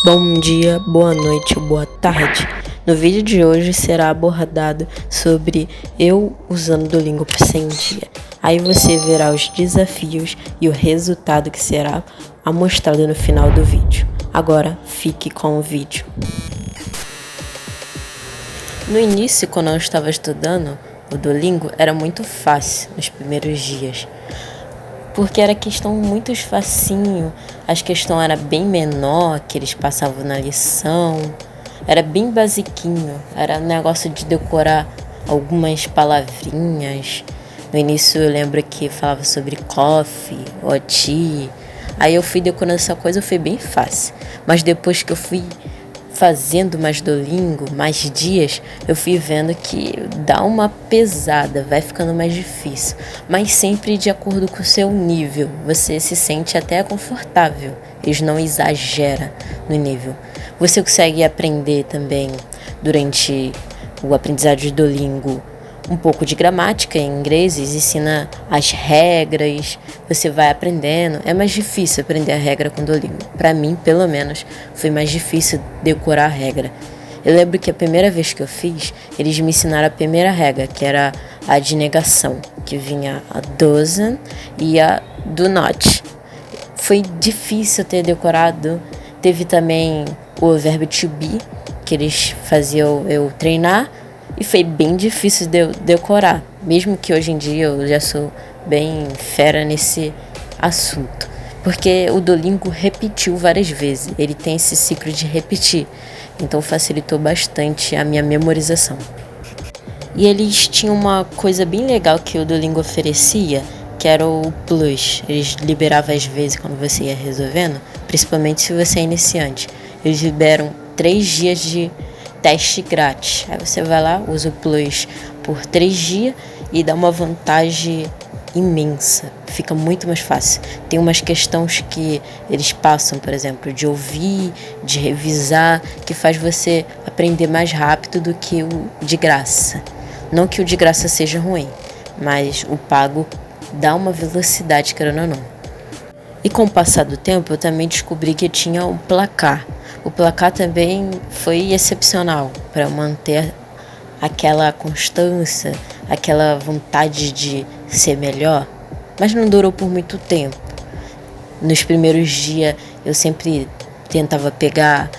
Bom dia, boa noite ou boa tarde. No vídeo de hoje será abordado sobre eu usando o Duolingo por 100 dias. Aí você verá os desafios e o resultado que será amostrado no final do vídeo. Agora fique com o vídeo. No início, quando eu estava estudando o Duolingo, era muito fácil nos primeiros dias. Porque era questão muito facinho, as questões eram bem menor que eles passavam na lição, era bem basiquinho, era negócio de decorar algumas palavrinhas. No início eu lembro que falava sobre coffee, ou tea, aí eu fui decorando essa coisa, foi bem fácil, mas depois que eu fui fazendo mais Duolingo, mais dias, eu fui vendo que dá uma pesada, vai ficando mais difícil, mas sempre de acordo com o seu nível, você se sente até confortável, eles não exageram no nível. Você consegue aprender também durante o aprendizado de Duolingo um pouco de gramática em inglês, ensina as regras, você vai aprendendo. É mais difícil aprender a regra com Duolingo. Para mim, pelo menos, foi mais difícil decorar a regra. Eu lembro que a primeira vez que eu fiz, eles me ensinaram a primeira regra, que era a de negação, que vinha a doesn't e a do not. Foi difícil ter decorado. Teve também o verbo to be, que eles faziam eu treinar, e foi bem difícil de eu decorar, mesmo que hoje em dia eu já sou bem fera nesse assunto, porque o Duolingo repetiu várias vezes, ele tem esse ciclo de repetir, então facilitou bastante a minha memorização. E eles tinham uma coisa bem legal que o Duolingo oferecia, que era o Plus. Eles liberavam às vezes quando você ia resolvendo, principalmente se você é iniciante. Eles liberam 3 dias de teste grátis. Aí você vai lá, usa o Plus por 3 dias e dá uma vantagem imensa. Fica muito mais fácil. Tem umas questões que eles passam, por exemplo, de ouvir, de revisar, que faz você aprender mais rápido do que o de graça. Não que o de graça seja ruim, mas o pago dá uma velocidade, querendo ou não. E com o passar do tempo, eu também descobri que tinha um placar. O placar também foi excepcional para manter aquela constância, aquela vontade de ser melhor, mas não durou por muito tempo. Nos primeiros dias eu sempre tentava pegar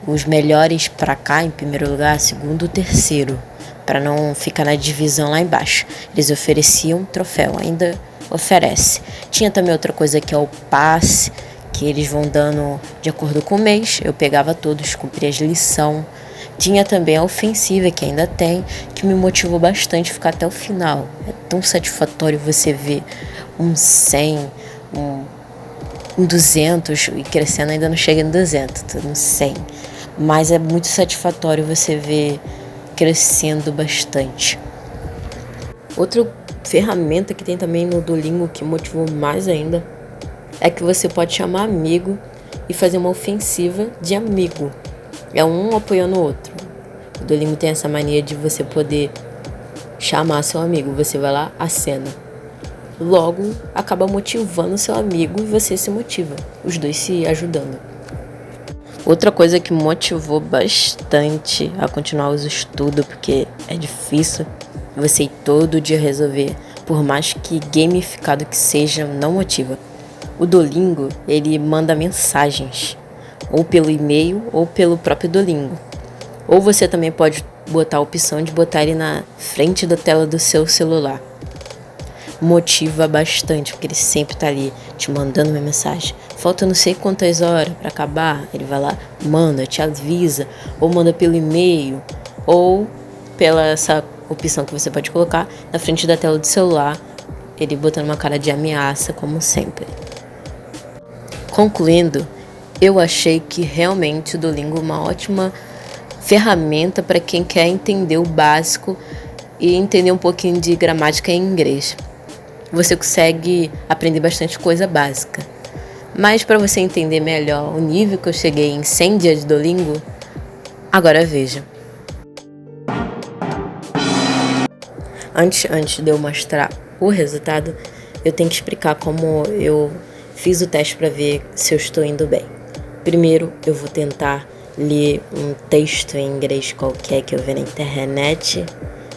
os melhores para cá em primeiro lugar, segundo, terceiro, para não ficar na divisão lá embaixo. Eles ofereciam troféu, ainda oferece. Tinha também outra coisa que é o passe, que eles vão dando de acordo com o mês. Eu pegava todos, cumpria as lições. Tinha também a ofensiva, que ainda tem, que me motivou bastante a ficar até o final. É tão satisfatório você ver um 100, um 200, e crescendo ainda não chega em 200, tô no 100. Mas é muito satisfatório você ver crescendo bastante. Outra ferramenta que tem também no Duolingo que motivou mais ainda é que você pode chamar amigo e fazer uma ofensiva de amigo. É um apoiando o outro. O Duolingo tem essa mania de você poder chamar seu amigo. Você vai lá, acena. Logo, acaba motivando seu amigo e você se motiva. Os dois se ajudando. Outra coisa que motivou bastante a continuar os estudos, porque é difícil você ir todo dia resolver, por mais que gamificado que seja, não motiva. O Duolingo, ele manda mensagens, ou pelo e-mail ou pelo próprio Duolingo. Ou você também pode botar a opção de botar ele na frente da tela do seu celular. Motiva bastante, porque ele sempre tá ali te mandando uma mensagem. Falta não sei quantas horas para acabar, ele vai lá, manda, te avisa, ou manda pelo e-mail, ou pela essa opção que você pode colocar na frente da tela do celular, ele botando uma cara de ameaça, como sempre. Concluindo, eu achei que realmente o Duolingo é uma ótima ferramenta para quem quer entender o básico e entender um pouquinho de gramática em inglês. Você consegue aprender bastante coisa básica. Mas para você entender melhor o nível que eu cheguei em 100 dias de Duolingo, agora veja. Antes de eu mostrar o resultado, eu tenho que explicar como eu fiz o teste para ver se eu estou indo bem. Primeiro, eu vou tentar ler um texto em inglês qualquer que eu ver na internet.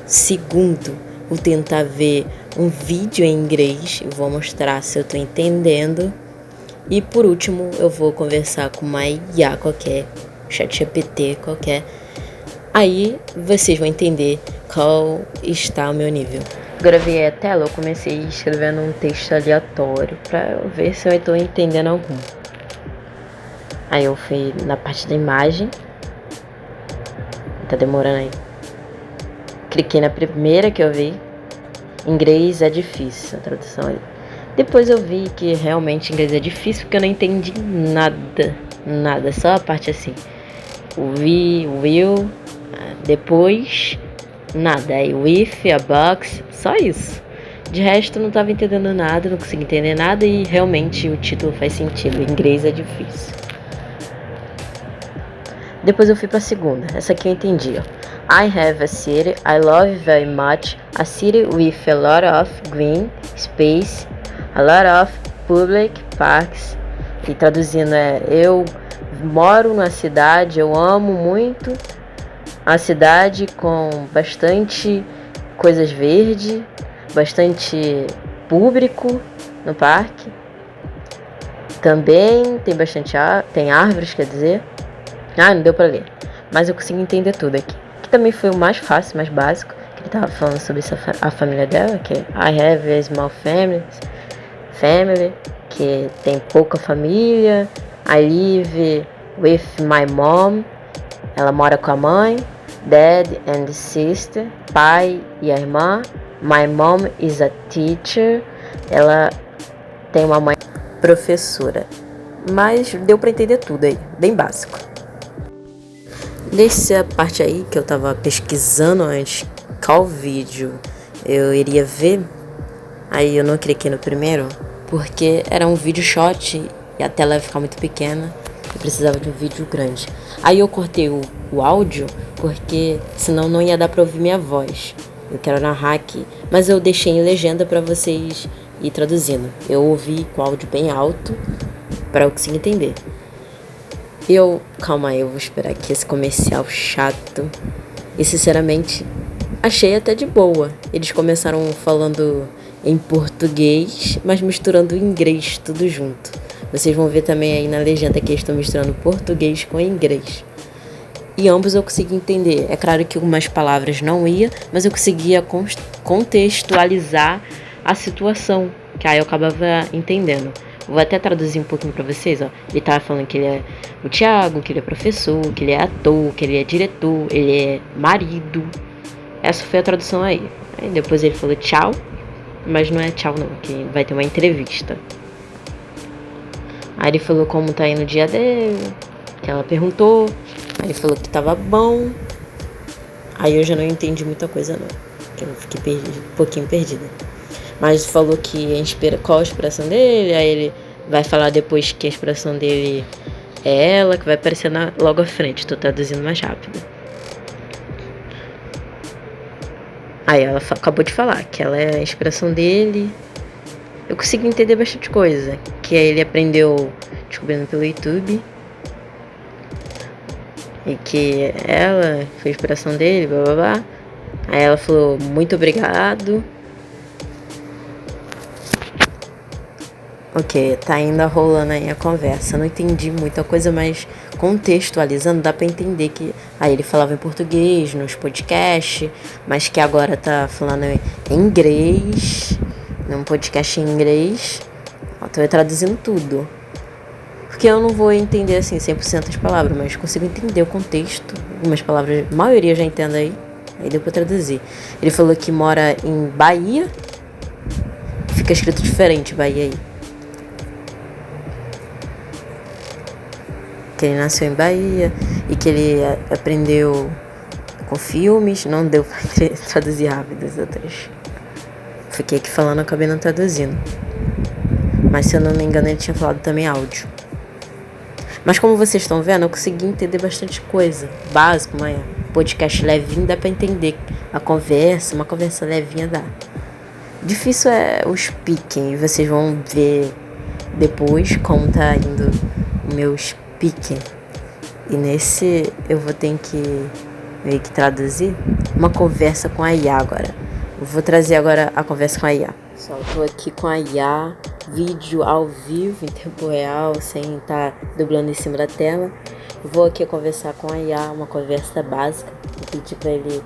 Segundo, vou tentar ver um vídeo em inglês e vou mostrar se eu tô entendendo. E por último, eu vou conversar com uma IA qualquer, ChatGPT qualquer. Aí vocês vão entender qual está o meu nível. Gravei a tela, eu comecei escrevendo um texto aleatório pra eu ver se eu estou entendendo algum. Aí eu fui na parte da imagem. Tá demorando aí. Cliquei na primeira que eu vi. Inglês é difícil, a tradução ali. Depois eu vi que realmente inglês é difícil porque eu não entendi nada, só a parte assim. O will, depois, nada. Aí with, a box, só isso. De resto eu não tava entendendo nada, não consegui entender nada e realmente o título faz sentido. Inglês é difícil. Depois eu fui pra segunda, essa aqui eu entendi, ó. I have a city I love very much, a city with a lot of green space, a lot of public parks. E traduzindo eu moro na cidade, eu amo muito a cidade com bastante coisas verdes, bastante público no parque. Também tem bastante tem árvores, quer dizer. Não deu pra ler, mas eu consegui entender tudo aqui. Que também foi o mais fácil, mais básico, que ele tava falando sobre a família dela, que é I have a small family, que tem pouca família. I live with my mom, ela mora com a mãe, dad and sister, pai e a irmã. My mom is a teacher, ela tem uma mãe professora. Mas deu pra entender tudo aí, bem básico. Nessa parte aí que eu tava pesquisando antes qual vídeo eu iria ver, aí eu não cliquei no primeiro porque era um vídeo short e a tela ia ficar muito pequena, eu precisava de um vídeo grande. Aí eu cortei o áudio porque senão não ia dar pra ouvir minha voz. Eu quero narrar aqui, mas eu deixei em legenda pra vocês ir traduzindo. Eu ouvi com o áudio bem alto pra eu conseguir entender. Calma aí, eu vou esperar aqui esse comercial chato. E sinceramente, achei até de boa. Eles começaram falando em português, mas misturando inglês tudo junto. Vocês vão ver também aí na legenda que eles estão misturando português com inglês. E ambos eu consegui entender. É claro que algumas palavras não ia, mas eu conseguia contextualizar a situação, que aí eu acabava entendendo. Vou até traduzir um pouquinho pra vocês, ó. Ele tava falando que ele é o Thiago, que ele é professor, que ele é ator, que ele é diretor, ele é marido. Essa foi a tradução aí. Aí depois ele falou tchau, mas não é tchau não, que vai ter uma entrevista. Aí ele falou como tá indo o dia dele, que ela perguntou. Aí ele falou que tava bom. Aí eu já não entendi muita coisa não, que eu fiquei um pouquinho perdida. Mas falou que qual a inspiração dele, aí ele vai falar depois que a inspiração dele é ela, que vai aparecer logo à frente, tô traduzindo mais rápido. Aí ela acabou de falar que ela é a inspiração dele. Eu consegui entender bastante coisa, que aí ele aprendeu descobrindo pelo YouTube. E que ela foi a inspiração dele, blá blá blá. Aí ela falou muito obrigado. Ok, tá ainda rolando aí a conversa. Não entendi muita coisa, mas contextualizando dá pra entender que aí ele falava em português nos podcasts, mas que agora tá falando em inglês, num podcast em inglês. Ó, tô traduzindo tudo. Porque eu não vou entender assim 100% as palavras, mas consigo entender o contexto. Algumas palavras, a maioria já entendo aí. Aí deu pra traduzir. Ele falou que mora em Bahia. Fica escrito diferente, Bahia aí. Que ele nasceu em Bahia e que ele aprendeu com filmes. Não deu pra traduzir rápido as outras. Fiquei aqui falando, acabei não traduzindo. Mas se eu não me engano ele tinha falado também áudio. Mas como vocês estão vendo, eu consegui entender bastante coisa. Básico, mas podcast levinho dá pra entender a conversa, uma conversa levinha dá. Difícil é o speaking, e vocês vão ver depois como tá indo o meu speaking. E nesse eu vou ter que meio que traduzir uma conversa com a IA agora. Eu vou trazer agora a conversa com a IA. Só tô aqui com a IA, vídeo ao vivo, em tempo real, sem estar dublando em cima da tela. Eu vou aqui conversar com a IA, uma conversa básica. Vou pedir pra ele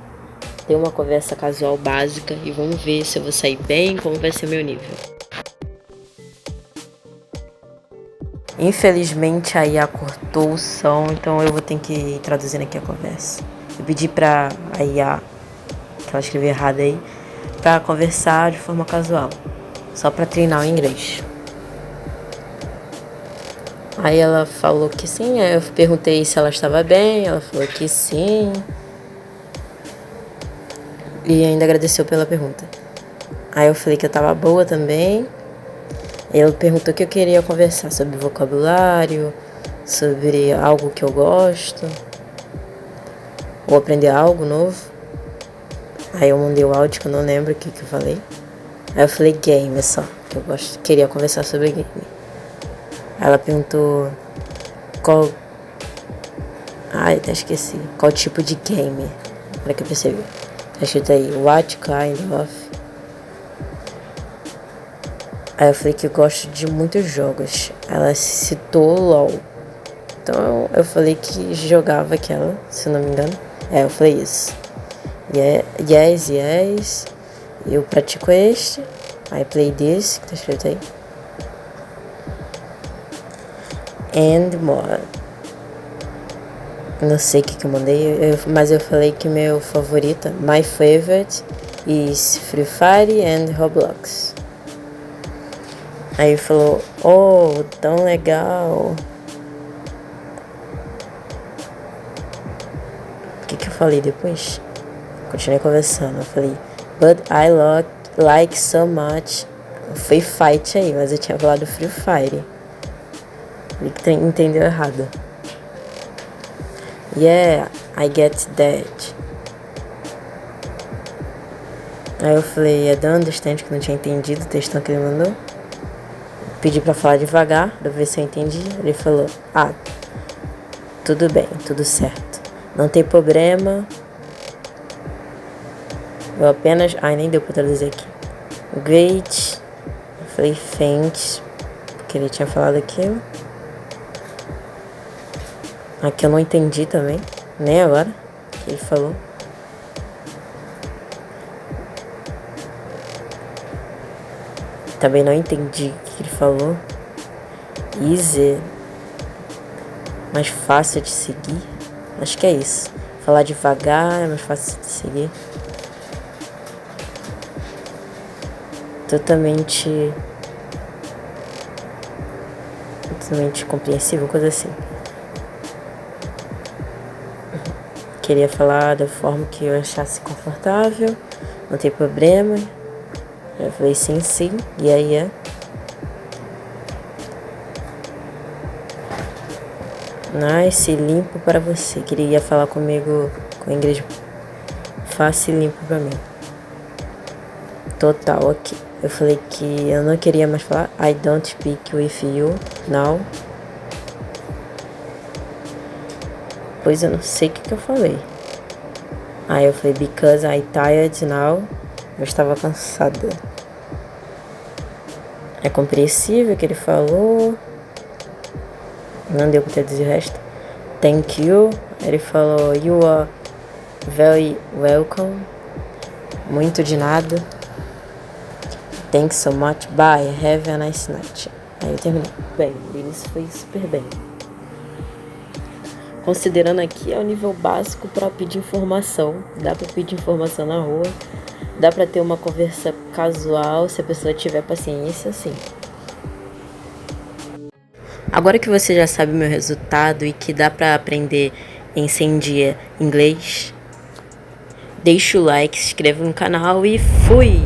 ter uma conversa casual básica e vamos ver se eu vou sair bem, como vai ser meu nível. Infelizmente a IA cortou o som, então eu vou ter que ir traduzindo aqui a conversa. Eu pedi pra a IA, que ela escreveu errado aí, pra conversar de forma casual, só pra treinar o inglês. Aí ela falou que sim, aí eu perguntei se ela estava bem, ela falou que sim. E ainda agradeceu pela pergunta. Aí eu falei que eu tava boa também. Ele perguntou o que eu queria conversar, sobre vocabulário, sobre algo que eu gosto, ou aprender algo novo. Aí eu mandei o áudio que eu não lembro o que eu falei. Aí eu falei game só, que eu queria conversar sobre game. Aí ela perguntou qual... Ai, até esqueci. Qual tipo de game? Para que eu percebi. Tá escrito aí, what kind of... Aí eu falei que eu gosto de muitos jogos. Ela citou LOL. Então eu falei que jogava aquela, se eu não me engano. Eu falei isso. Yes. Eu pratico este. I play this, que tá escrito aí. And more. Não sei o que eu mandei, mas eu falei que meu favorito, my favorite, is Free Fire and Roblox. Aí ele falou, oh, tão legal. O que eu falei depois? Continuei conversando, eu falei, but I like so much. Foi fight aí, mas eu tinha falado Free Fire. Ele entendeu errado. Yeah, I get that. Aí eu falei, I don't understand, que eu não tinha entendido o textão que ele mandou. Pedi pra falar devagar, pra ver se eu entendi. Ele falou, tudo bem, tudo certo. Não tem problema. Eu apenas... nem deu pra traduzir aqui. Great. Eu falei thanks, porque ele tinha falado aquilo. Aqui eu não entendi também, nem agora que ele falou. Também não entendi o que ele falou. Easy. Mais fácil de seguir. Acho que é isso. Falar devagar é mais fácil de seguir. Totalmente compreensível, coisa assim. Queria falar da forma que eu achasse confortável. Não tem problema. Eu falei sim. E aí é. Nice, limpo para você. Queria falar comigo com inglês fácil e limpo pra mim. Total, ok. Eu falei que eu não queria mais falar I don't speak with you now. Pois eu não sei o que eu falei. Aí eu falei because I tired now. Eu estava cansada. É compreensível o que ele falou. Não deu pra traduzir o resto. Thank you. Ele falou you are very welcome. Muito de nada. Thanks so much. Bye. Have a nice night. Aí eu terminei. Bem, o início foi super bem. Considerando aqui é o nível básico para pedir informação. Dá para pedir informação na rua. Dá para ter uma conversa casual se a pessoa tiver paciência, sim. Agora que você já sabe o meu resultado e que dá para aprender em 100 dias inglês, deixa o like, se inscreva no canal e fui!